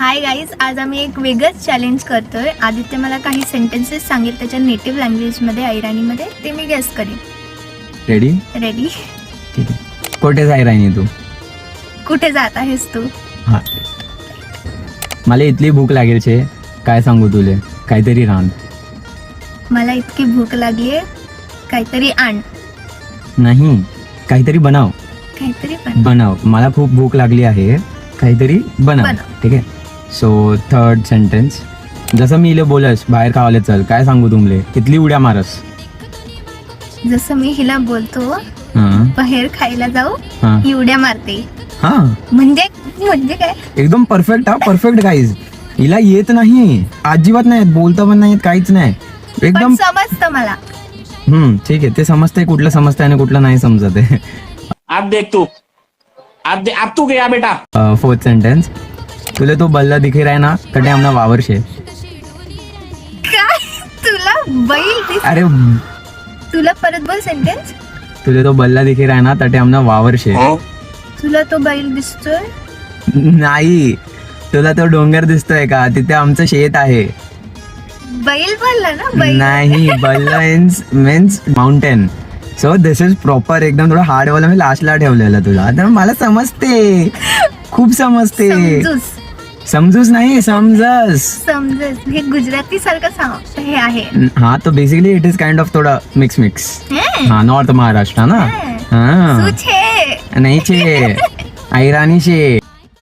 Hi guys, आज आम्ही एक वेगळंच चॅलेंज करतोय. आदित्य मला काही सेंटेन्सेस सांगेल त्याच्या नेटिव्ह लँग्वेजमध्ये, ऐराणीमध्ये. ते मी गेस करीन. रेडी? रेडी? ठीक आहे. कुठे जाय राहिनी तू? कुठे जात आहेस तू? हा, मला इतली भूक लागेल छे, काय सांगू तुले, काहीतरी रांध. मला इतकी भूक लागली, काहीतरी आण. नाही, काहीतरी बनव. काहीतरी पण बनव, मला खूप भूक लागली आहे, काहीतरी बनव. बनव. ठीक आहे. सो थर्ड सेंटेन्स, जसं मी इले बोलस बाहेर खावाले चल, काय सांगू तुमले, कितली उड्या मारस. जसं मी हिला बोलतो हा बाहेर खायला जाऊ, हा ही उड्या मारते. हा, म्हणजे काय? एकदम परफेक्ट. हा, परफेक्ट गाईज. हिला येत नाही, अजिबात नाही येत, बोलता पण नाही येत, काहीच नाही. पण एकदम समजतं मला. ठीक आहे. ते समजतंय कुठलं समजतंय आणि कुठलं नाही समजत आहे. अब देख तू, अब तू गया बेटा. फोर्थ सेंटेन्स, तुले तो बल्ला दिखे राय ना कटे आमना वावरशे. काय? तुला बैल अरे, तुला परत बोल सेंटेन्स. तुले तो बल्ला दिखे राय ना तटे आमना वावरशे. तुला तो बैल दिसतोय? नाही, तुला तो डोंगर दिसतोय का, तिथे आमचं शेत आहे. बैल बोलला ना, बैल. नाही, बल्ला means mountain. So this is proper. एकदम थोडं हार्ड वाला मी लास्टला ठेवलेलं तुला. आता मला समजते, खूप समजते. समजूस नाही, समजस. समजेल. हे गुजराती सारखं हे आहे. हा, तो basically it is kind of थोडा मिक्स. हा, नॉर्थ महाराष्ट्र ना. हैं? हा, तू छे. नाही छे, ऐराणी शे.